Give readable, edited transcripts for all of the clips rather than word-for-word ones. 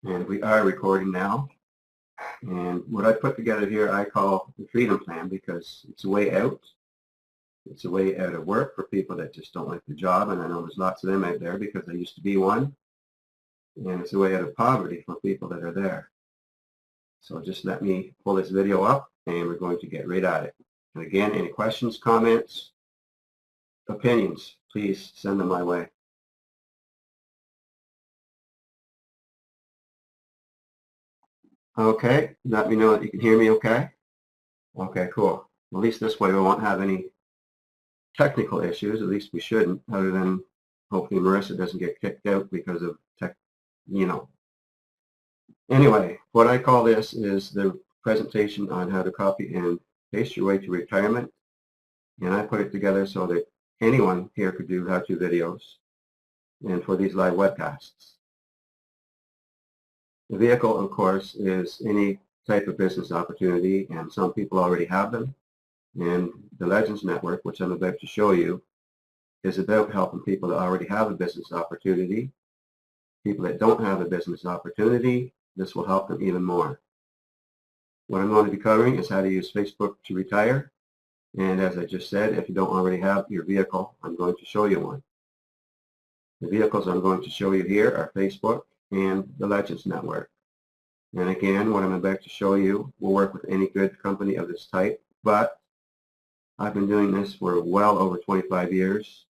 And we are recording now. And what I put together here I call the Freedom Plan because it's a way out. It's a way out of work for people that just don't like the job, and I know there's lots of them out there because I used to be one. And it's a way out of poverty for people that are there. So just let me pull this video up and we're going to get right at it. And again, any questions, comments, opinions, please send them my way. Okay, let me know that you can hear me okay. Okay, cool. At least this way we won't have any technical issues. At least we shouldn't, other than hopefully Marissa doesn't get kicked out because of tech, Anyway, what I call this is the presentation on how to copy and paste your way to retirement. And I put it together so that anyone here could do how-to videos and for these live webcasts. The vehicle, of course, is any type of business opportunity, and some people already have them. And the Legends Network, which I'm about to show you, is about helping people that already have a business opportunity. People that don't have a business opportunity, this will help them even more. What I'm going to be covering is how to use Facebook to retire. And as I just said, if you don't already have your vehicle, I'm going to show you one. The vehicles I'm going to show you here are Facebook and the Legends Network. And again, what I'm about to show you will work with any good company of this type, but I've been doing this for well over 25 years.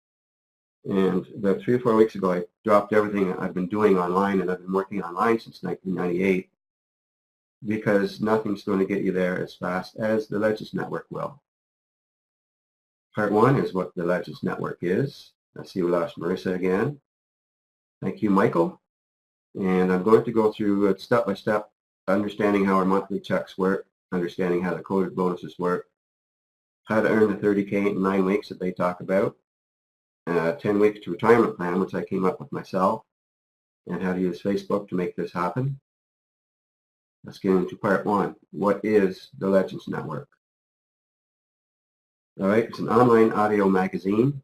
And about 3 or 4 weeks ago, I dropped everything I've been doing online, and I've been working online since 1998 because nothing's going to get you there as fast as the Legends Network will. Part 1 is what the Legends Network is. I see we lost Marissa again. Thank you, Michael. And I'm going to go through it step by step, understanding how our monthly checks work, understanding how the coded bonuses work, how to earn the 30K in 9 weeks that they talk about, 10 weeks to retirement plan, which I came up with myself, and how to use Facebook to make this happen. Let's get into part 1. What is the Legends Network? All right, it's an online audio magazine.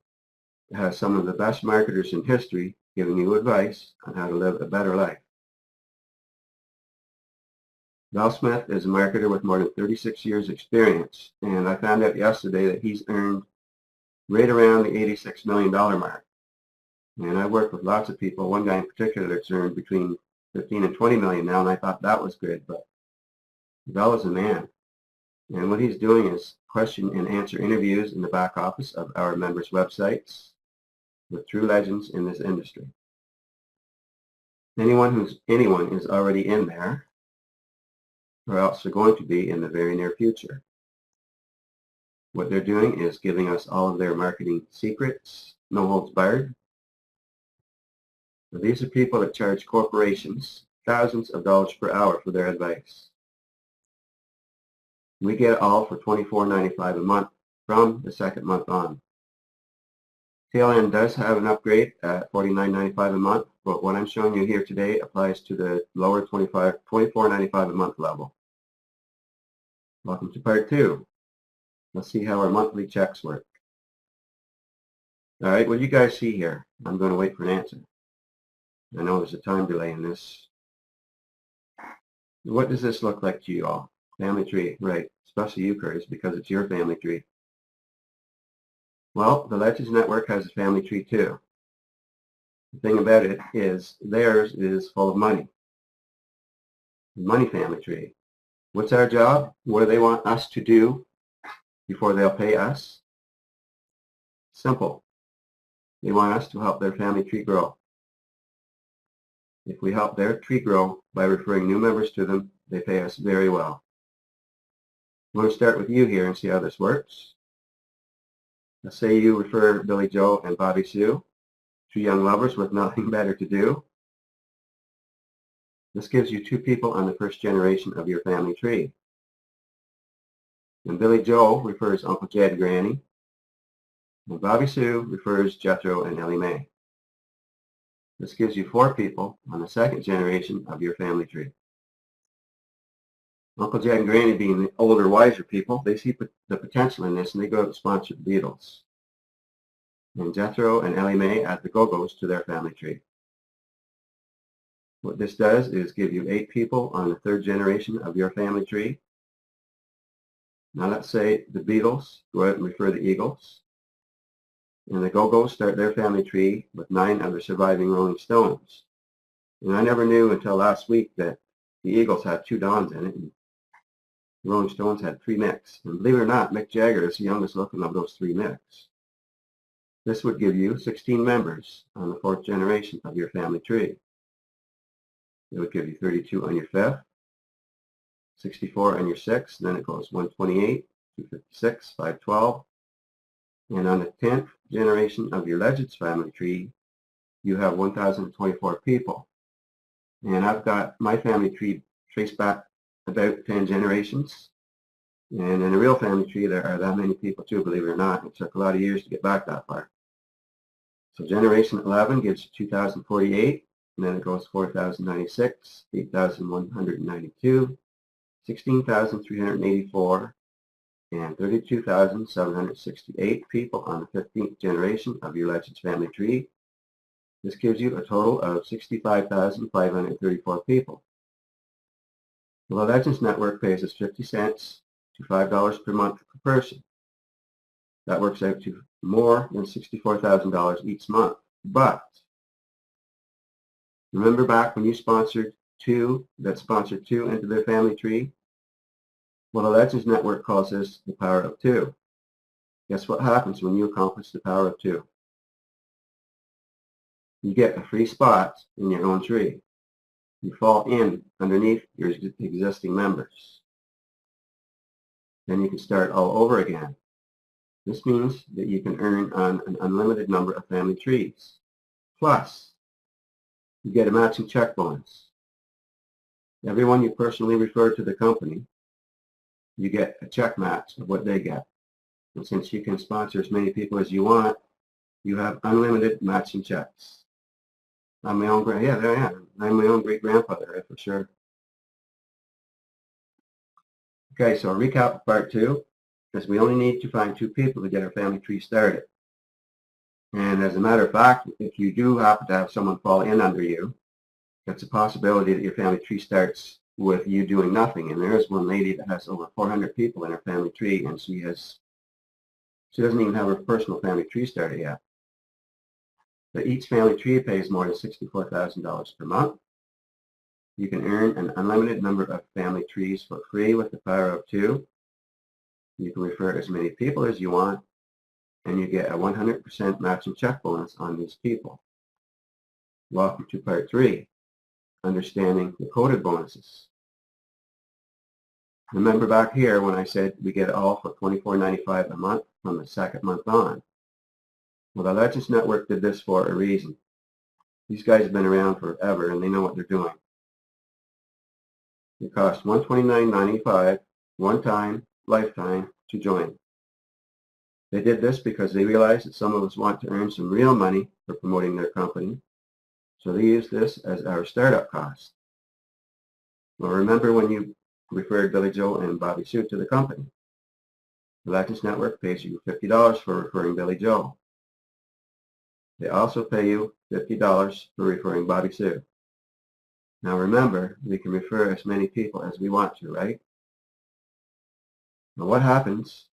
It has some of the best marketers in history giving you advice on how to live a better life. Val Smith is a marketer with more than 36 years experience, and I found out yesterday that he's earned right around the $86 million mark. And I worked with lots of people, one guy in particular that's earned between 15 and 20 million now, and I thought that was good, but Val is a man. And what he's doing is question and answer interviews in the back office of our members' websites with true legends in this industry. Anyone is already in there, or else they're going to be in the very near future. What they're doing is giving us all of their marketing secrets, no holds barred. So these are people that charge corporations thousands of dollars per hour for their advice. We get it all for $24.95 a month from the second month on. TLN does have an upgrade at $49.95 a month, but what I'm showing you here today applies to the lower $24.95 a month level. Welcome to part 2. Let's see how our monthly checks work. All right, what do you guys see here? I'm going to wait for an answer. I know there's a time delay in this. What does this look like to you all? Family tree, right, especially you, Curtis, because it's your family tree. Well, the Legends Network has a family tree too. The thing about it is theirs is full of money. The money family tree. What's our job? What do they want us to do before they'll pay us? Simple. They want us to help their family tree grow. If we help their tree grow by referring new members to them, they pay us very well. I'm going to start with you here and see how this works. Let's say you refer Billy Joe and Bobby Sue, 2 young lovers with nothing better to do. This gives you 2 people on the first generation of your family tree. And Billy Joe refers Uncle Jed and Granny, and Bobby Sue refers Jethro and Ellie Mae. This gives you 4 people on the second generation of your family tree. Uncle Jed and Granny being the older, wiser people, they see the potential in this and they go out and sponsor the Beatles. And Jethro and Ellie Mae add the Go-Go's to their family tree. What this does is give you 8 people on the 3rd generation of your family tree. Now let's say the Beatles go out and refer the Eagles, and the Go-Go's start their family tree with 9 of the surviving Rolling Stones. And I never knew until last week that the Eagles had 2 Dons in it, and the Rolling Stones had 3 Micks. And believe it or not, Mick Jagger is the youngest looking of those 3 Micks. This would give you 16 members on the 4th generation of your family tree. It would give you 32 on your 5th, 64 on your 6th, then it goes 128, 256, 512. And on the 10th generation of your Legends family tree, you have 1,024 people. And I've got my family tree traced back about 10 generations. And in a real family tree, there are that many people too, believe it or not. It took a lot of years to get back that far. So generation 11 gives you 2,048, and then it goes 4,096, 8,192, 16,384, and 32,768 people on the 15th generation of your Legends family tree. This gives you a total of 65,534 people. Well, the Legends Network pays us 50 cents to $5 per month per person. That works out to more than $64,000 each month. But remember back when you sponsored 2 into their family tree? Well, the Legends Network calls this the power of 2. Guess what happens when you accomplish the power of 2? You get a free spot in your own tree. You fall in underneath your existing members. Then you can start all over again. This means that you can earn on an unlimited number of family trees. Plus, you get a matching check bonus. Everyone you personally refer to the company, you get a check match of what they get. And since you can sponsor as many people as you want, you have unlimited matching checks. I'm my own, yeah, there I am. I'm my own great-grandfather, for sure. Okay, so I'll recap part 2, because we only need to find 2 people to get our family tree started. And as a matter of fact, if you do happen to have someone fall in under you, it's a possibility that your family tree starts with you doing nothing. And there is one lady that has over 400 people in her family tree, and she doesn't even have her personal family tree started yet. But each family tree pays more than $64,000 per month. You can earn an unlimited number of family trees for free with the power of 2. You can refer as many people as you want, and you get a 100% matching check bonus on these people. Welcome to part 3, understanding the coded bonuses. Remember back here when I said we get it all for $24.95 a month from the 2nd month on. Well, the Legends Network did this for a reason. These guys have been around forever and they know what they're doing. It costs $129.95 one time, lifetime, to join. They did this because they realized that some of us want to earn some real money for promoting their company. So they use this as our startup cost. Well, remember when you referred Billy Joel and Bobby Sue to the company? The Legends Network pays you $50 for referring Billy Joel. They also pay you $50 for referring Bobby Sue. Now remember, we can refer as many people as we want to, right? Now what happens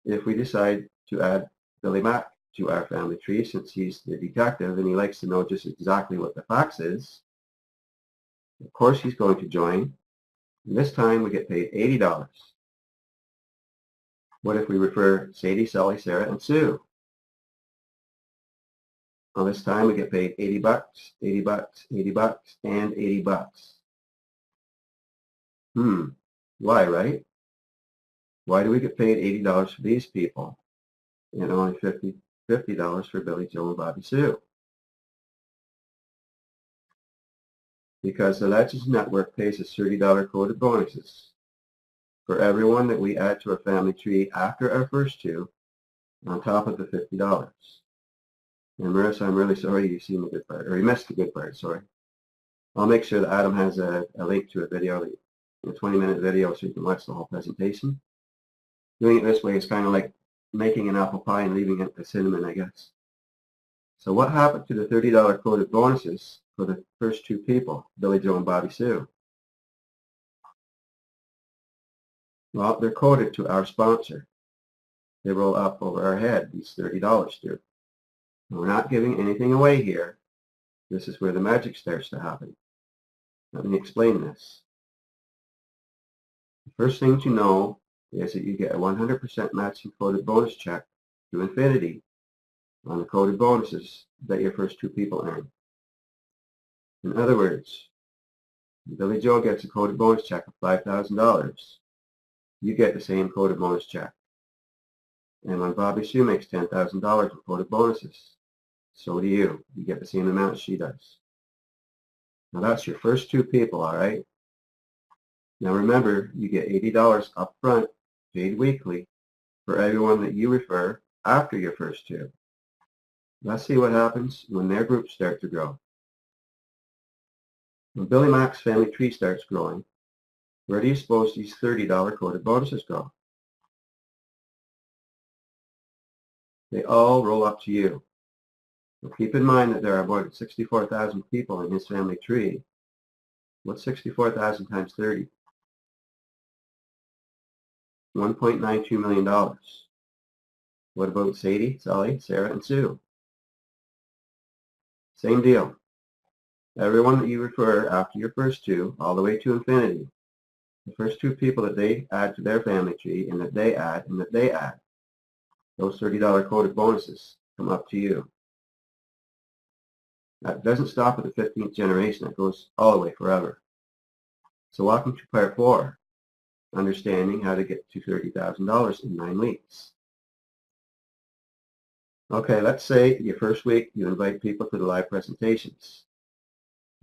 if we decide to add Billy Mack to our family tree, since he's the detective and he likes to know just exactly what the fax is? Of course he's going to join, and this time we get paid $80. What if we refer Sadie, Sally, Sarah, and Sue? Well, this time we get paid $80, $80, $80, and $80. Why, right? Why do we get paid $80 for these people and only $50 for Billy Joel and Bobby Sue? Because the Legends Network pays us $30 coded bonuses for everyone that we add to our family tree after our first 2, on top of the $50. And Marissa, I'm really sorry you seen the good part, or you missed the good part, sorry. I'll make sure that Adam has a link to a video, a 20-minute video, so you can watch the whole presentation. Doing it this way is kind of like making an apple pie and leaving it the cinnamon, I guess. So what happened to the $30 coded bonuses for the first two people, Billy Joe and Bobby Sue? Well, they're coded to our sponsor. They roll up over our head, these $30 do. And we're not giving anything away here. This is where the magic starts to happen. Let me explain this. The first thing to know is that you get a 100% matching coded bonus check to infinity on the coded bonuses that your first two people earn. In other words, Billy Joe gets a coded bonus check of $5,000. You get the same coded bonus check. And when Bobby Sue makes $10,000 in coded bonuses, so do you. You get the same amount she does. Now that's your first two people, all right? Now remember, you get $80 up front, paid weekly, for everyone that you refer after your first two. Let's see what happens when their groups start to grow. When Billy Mac's family tree starts growing, where do you suppose these $30 coded bonuses go? They all roll up to you. So keep in mind that there are more than 64,000 people in his family tree. What's 64,000 times 30? $1.92 million. What about Sadie, Sally, Sarah, and Sue? Same deal. Everyone that you refer after your first two, all the way to infinity, the first two people that they add to their family tree and that they add and that they add, those $30 coded bonuses come up to you. That doesn't stop at the 15th generation. That goes all the way forever. So welcome to part 4, understanding how to get to $30,000 in 9 weeks. Okay, let's say your first week you invite people to the live presentations.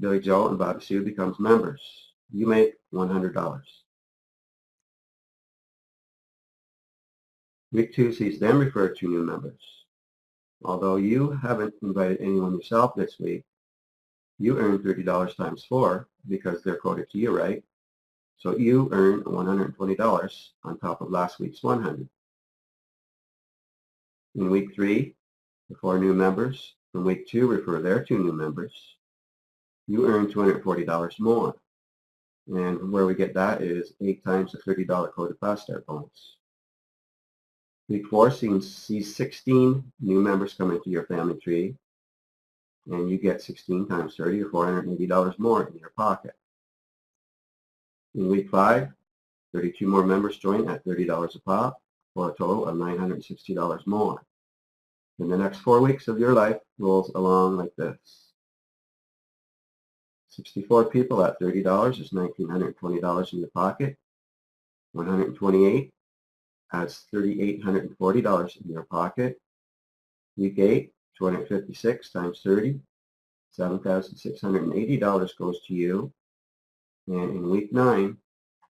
Billy Joe and Bobby Sue becomes members. You make $100. Week 2 sees them refer 2 new members. Although you haven't invited anyone yourself this week, you earn $30 times 4 because they're coded to you, right? So you earn $120 on top of last week's $100. In week 3, the 4 new members from week 2 refer their 2 new members. You earn $240 more. And where we get that is 8 times the $30 coded fast start bonus. Week 4 sees 16 new members come into your family tree, and you get 16 times 30 or $480 more in your pocket. In week 5, 32 more members join at $30 a pop, for a total of $960 more. And the next 4 weeks of your life rolls along like this. 64 people at $30 is $1,920 in your pocket. 128 adds $3,840 in your pocket. Week 8, 256 times 30, $7,680 goes to you. And in week 9,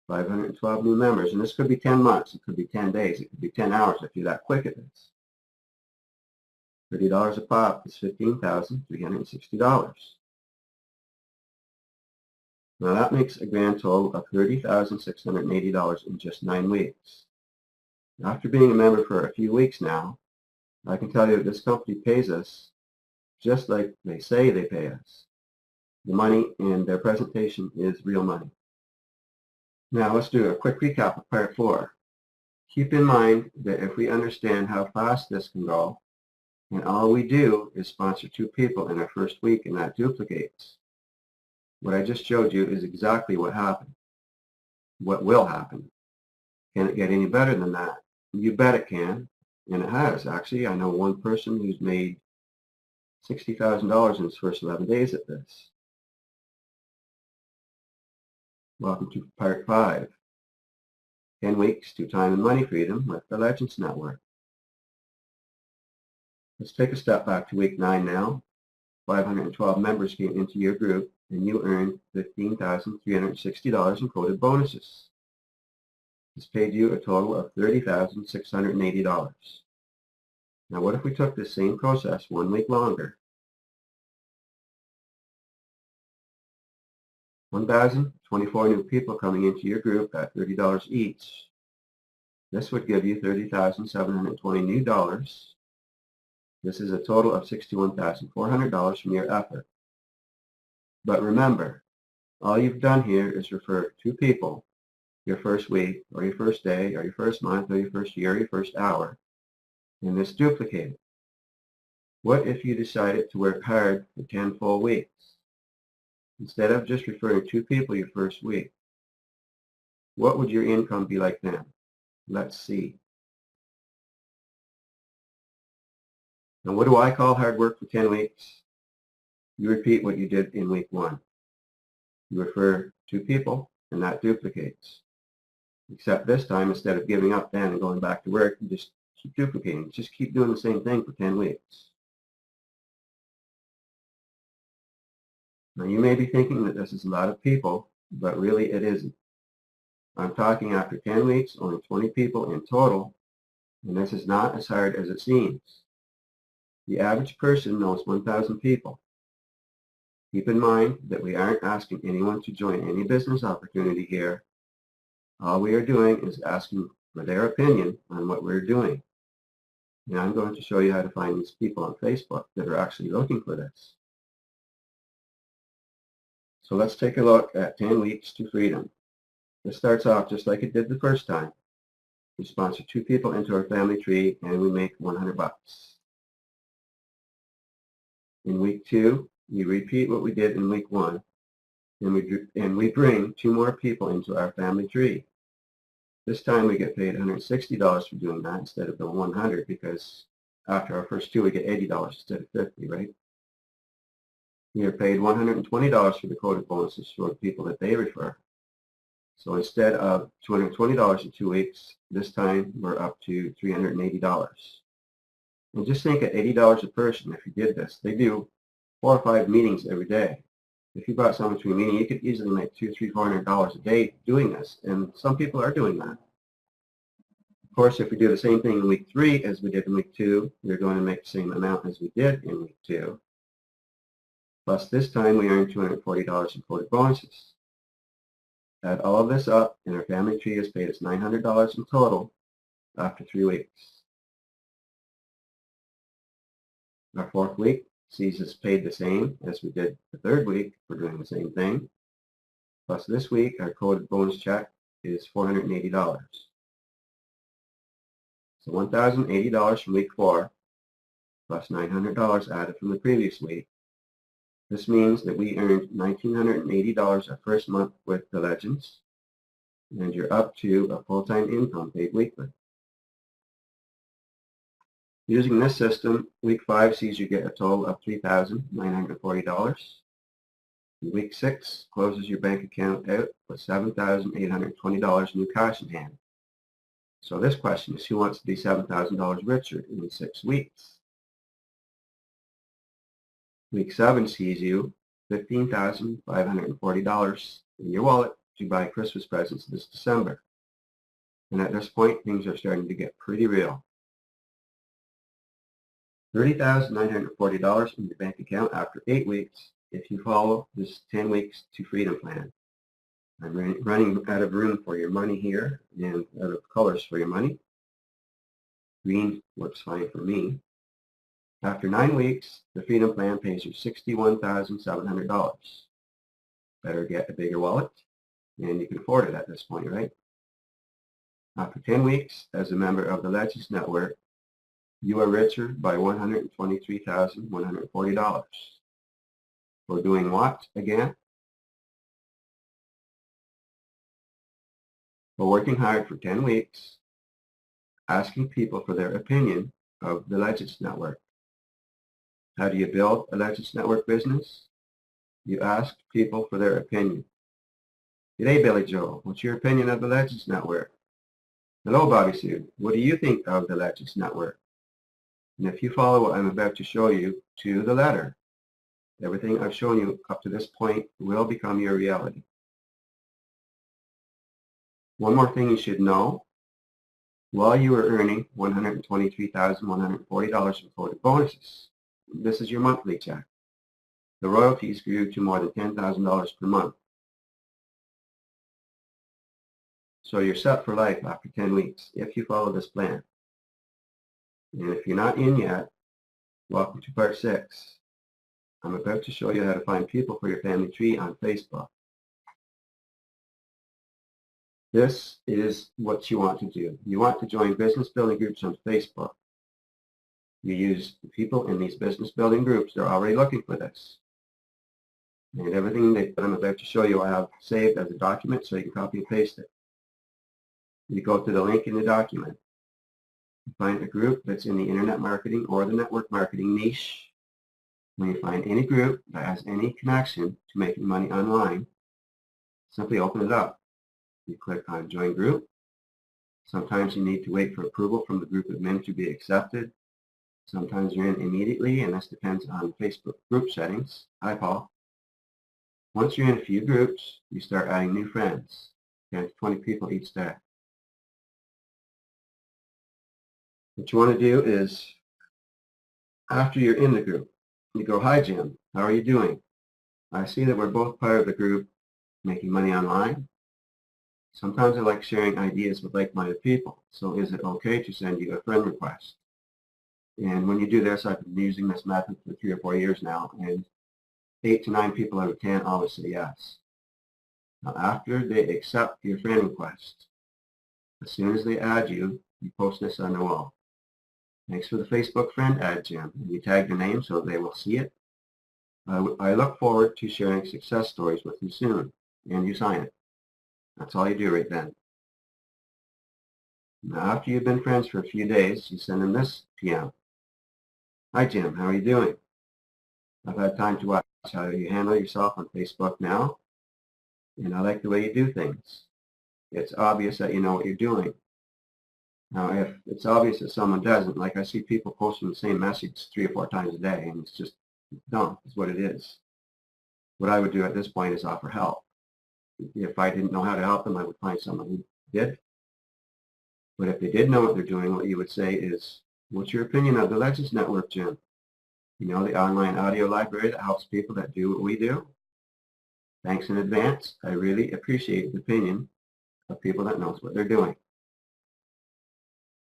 512 new members, and this could be 10 months, it could be 10 days, it could be 10 hours if you're that quick at this. $30 a pop is $15,360. Now that makes a grand total of $30,680 in just 9 weeks. After being a member for a few weeks now, I can tell you that this company pays us just like they say they pay us. The money in their presentation is real money. Now let's do a quick recap of part 4. Keep in mind that if we understand how fast this can go, and all we do is sponsor 2 people in our first week and that duplicates, what I just showed you is exactly what happened. What will happen. Can it get any better than that? You bet it can, and it has. Actually, I know one person who's made $60,000 in his first 11 days at this. Welcome to part 5. 10 weeks to time and money freedom with the Legends Network. Let's take a step back to week 9 now. 512 members came into your group and you earned $15,360 in coded bonuses. This paid you a total of $30,680. Now what if we took this same process 1 week longer? 1,024 new people coming into your group at $30 each. This would give you $30,720 new dollars. This is a total of $61,400 from your effort. But remember, all you've done here is refer 2 people your first week, or your first day, or your first month, or your first year, or your first hour, and it's duplicated. What if you decided to work hard for 10 full weeks? Instead of just referring 2 people your first week, what would your income be like then? Let's see. Now, what do I call hard work for 10 weeks? You repeat what you did in week 1. You refer 2 people, and that duplicates. Except this time, instead of giving up then and going back to work, you just keep duplicating. Just keep doing the same thing for 10 weeks. Now, you may be thinking that this is a lot of people, but really it isn't. I'm talking after 10 weeks, only 20 people in total, and this is not as hard as it seems. The average person knows 1,000 people. Keep in mind that we aren't asking anyone to join any business opportunity here. All we are doing is asking for their opinion on what we're doing. And I'm going to show you how to find these people on Facebook that are actually looking for this. So let's take a look at 10 weeks to freedom. This starts off just like it did the first time. We sponsor 2 people into our family tree and we make 100 bucks. In week 2, we repeat what we did in week 1 and we bring 2 more people into our family tree. This time we get paid $160 for doing that instead of the $100 because after our first 2 we get $80 instead of $50, right? We are paid $120 for the coded bonuses for the people that they refer. So instead of $220 in 2 weeks, this time we're up to $380. And just think at $80 a person if you did this. They do 4 or 5 meetings every day. If you brought someone to a meeting, you could easily make $200, $300, $400 a day doing this, and some people are doing that. Of course, if we do the same thing in week 3 as we did in week 2, we're going to make the same amount as we did in week 2. Plus, this time we earned $240 in coded bonuses. Add all of this up, and our family tree has paid us $900 in total after 3 weeks. Our 4th week sees us paid the same as we did the 3rd week for doing the same thing. Plus this week, our coded bonus check is $480. So $1,080 from week 4, plus $900 added from the previous week. This means that we earned $1,980 our first month with the Legends, and you're up to a full-time income paid weekly. Using this system, week 5 sees you get a total of $3,940. Week 6 closes your bank account out with $7,820 new cash in hand. So this question is, who wants to be $7,000 richer in 6 weeks? Week 7 sees you $15,540 in your wallet to buy Christmas presents this December. And at this point, things are starting to get pretty real. $30,940 in your bank account after 8 weeks if you follow this 10 weeks to freedom plan. I'm running out of room for your money here and out of colors for your money. Green works fine for me. After 9 weeks, the freedom plan pays you $61,700. Better get a bigger wallet, and you can afford it at this point, right? After 10 weeks, as a member of the Legends Network, you are richer by $123,140. For doing what again? For working hard for 10 weeks, asking people for their opinion of the Legends Network. How do you build a Legends Network business? You ask people for their opinion. G'day, Billy Joe. What's your opinion of the Legends Network? Hello, Bobby Sue. What do you think of the Legends Network? And if you follow what I'm about to show you to the letter, everything I've shown you up to this point will become your reality. One more thing you should know. While you are earning $123,140 in coded bonuses, this is your monthly check. The royalties grew to more than $10,000 per month. So you're set for life after 10 weeks if you follow this plan. And if you're not in yet, welcome to part 6. I'm about to show you how to find people for your family tree on Facebook. This is what you want to do. You want to join business building groups on Facebook. You use the people in these business building groups. They're already looking for this. And everything that I'm about to show you I have saved as a document so you can copy and paste it. You go to the link in the document. You find a group that's in the internet marketing or the network marketing niche. When you find any group that has any connection to making money online, simply open it up. You click on Join Group. Sometimes you need to wait for approval from the group admin to be accepted. Sometimes you're in immediately, and this depends on Facebook group settings. Hi, Paul. Once you're in a few groups, you start adding new friends, 10 to 20 people each day. What you want to do is, after you're in the group, you go, "Hi, Jim. How are you doing? I see that we're both part of the group making money online. Sometimes I like sharing ideas with like-minded people, so is it okay to send you a friend request?" And when you do this, I've been using this method for 3 or 4 years now, and 8 to 9 people out of 10 always say yes. Now, after they accept your friend request, as soon as they add you, you post this on the wall. "Thanks for the Facebook friend ad, Jim," and you tag their name so they will see it. I look forward to sharing success stories with you soon, and you sign it. That's all you do right then. Now, after you've been friends for a few days, you send them this PM. "Hi, Jim. How are you doing? I've had time to watch how you handle yourself on Facebook now, and I like the way you do things. It's obvious that you know what you're doing." Now, if it's obvious that someone doesn't, like I see people posting the same message 3 or 4 times a day, and it's just dumb, is what it is. What I would do at this point is offer help. If I didn't know how to help them, I would find someone who did. But if they did know what they're doing, what you would say is, "What's your opinion of the Legends Network, Jim? You know, the online audio library that helps people that do what we do? Thanks in advance. I really appreciate the opinion of people that knows what they're doing."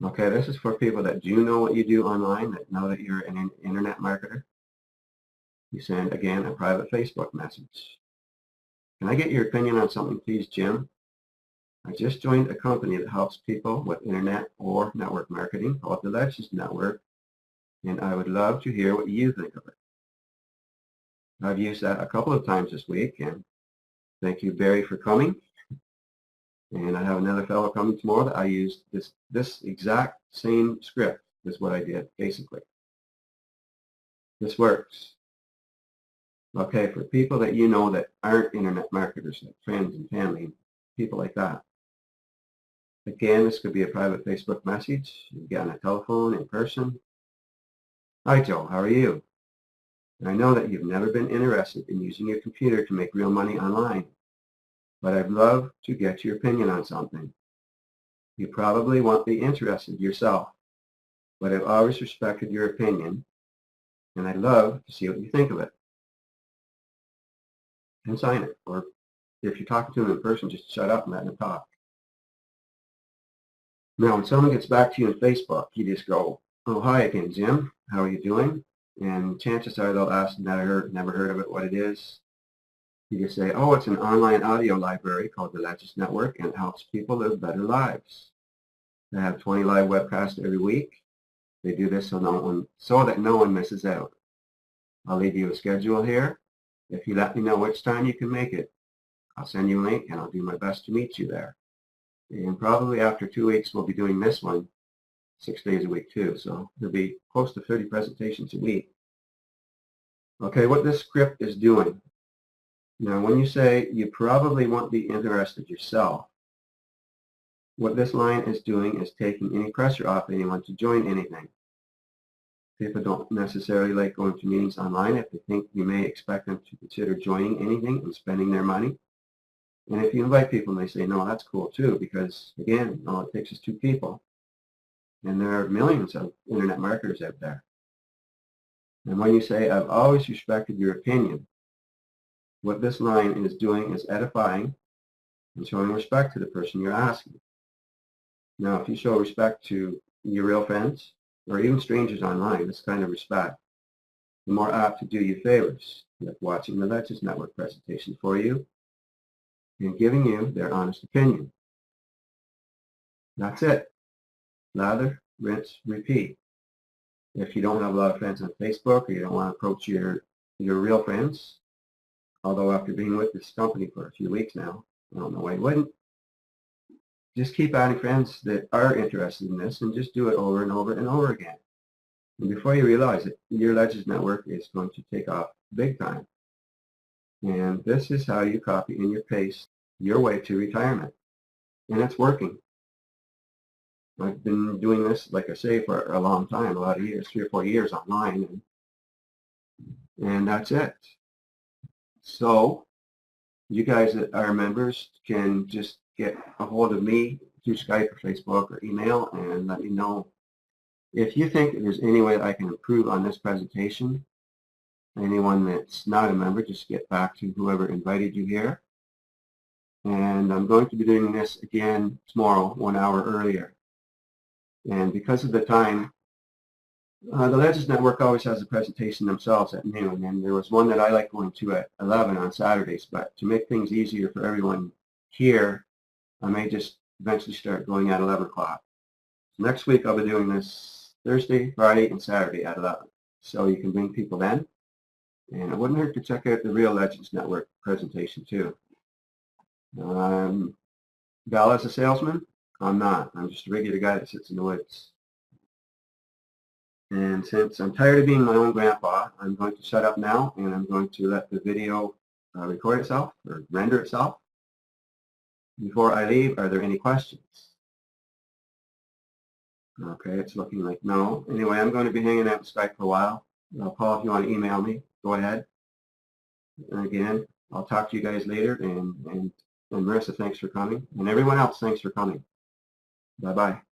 Okay, this is for people that do know what you do online, that know that you're an internet marketer. You send, again, a private Facebook message. "Can I get your opinion on something, please, Jim? I just joined a company that helps people with internet or network marketing called the Legends Network, and I would love to hear what you think of it." I've used that a couple of times this week, and thank you, Barry, for coming. And I have another fellow coming tomorrow that I used this exact same script is what I did, basically. This works. Okay, for people that you know that aren't internet marketers, like friends and family, people like that. Again, this could be a private Facebook message. You get on a telephone, in person. "Hi, Joe. How are you? And I know that you've never been interested in using your computer to make real money online, but I'd love to get your opinion on something. You probably won't be interested yourself, but I've always respected your opinion, and I'd love to see what you think of it." And sign it. Or if you're talking to them in person, just shut up and let them talk. Now, when someone gets back to you on Facebook, you just go, "Oh, hi again, Jim. How are you doing?" And chances are they'll ask, never heard of it, what it is. You just say, "Oh, it's an online audio library called the Legends Network, and it helps people live better lives. They have 20 live webcasts every week. They do this so that no one misses out. I'll leave you a schedule here. If you let me know which time you can make it, I'll send you a link, and I'll do my best to meet you there. And probably after 2 weeks, we'll be doing this one 6 days a week too. So there'll be close to 30 presentations a week." Okay, what this script is doing. Now, when you say you probably won't be interested yourself, what this line is doing is taking any pressure off anyone to join anything. People don't necessarily like going to meetings online if they think you may expect them to consider joining anything and spending their money. And if you invite people and they say, "No, that's cool too," because again, all it takes is 2 people. And there are millions of internet marketers out there. And when you say, "I've always respected your opinion," what this line is doing is edifying and showing respect to the person you're asking. Now, if you show respect to your real friends or even strangers online, this kind of respect the more apt to do you favors, like watching the Legends Network presentation for you and giving you their honest opinion. That's it. Lather, rinse, repeat. If you don't have a lot of friends on Facebook or you don't want to approach your real friends, although after being with this company for a few weeks now, I don't know why you wouldn't, just keep adding friends that are interested in this and just do it over and over and over again. And before you realize it, your Legends Network is going to take off big time. And this is how you copy and you paste your way to retirement. And it's working. I've been doing this, like I say, for a long time, a lot of years, 3 or 4 years online, and that's it. So you guys that are members can just get a hold of me through Skype or Facebook or email and let me know if you think there's any way that I can improve on this presentation. Anyone that's not a member, just get back to whoever invited you here. And I'm going to be doing this again tomorrow, 1 hour earlier. And because of the time, the Legends Network always has a presentation themselves at noon, and there was one that I like going to at 11 on Saturdays, but to make things easier for everyone here, I may just eventually start going at 11 o'clock. Next week I'll be doing this Thursday, Friday, and Saturday at 11. So you can bring people then, and it wouldn't hurt to check out the real Legends Network presentation too. Val as a salesman? I'm not. I'm just a regular guy that sits in the woods. And since I'm tired of being my own grandpa, I'm going to shut up now and I'm going to let the video record itself or render itself. Before I leave, are there any questions? Okay, it's looking like no. Anyway, I'm going to be hanging out with Skype for a while. Paul, if you want to email me, go ahead. And again, I'll talk to you guys later. And Marissa, thanks for coming. And everyone else, thanks for coming. Bye-bye.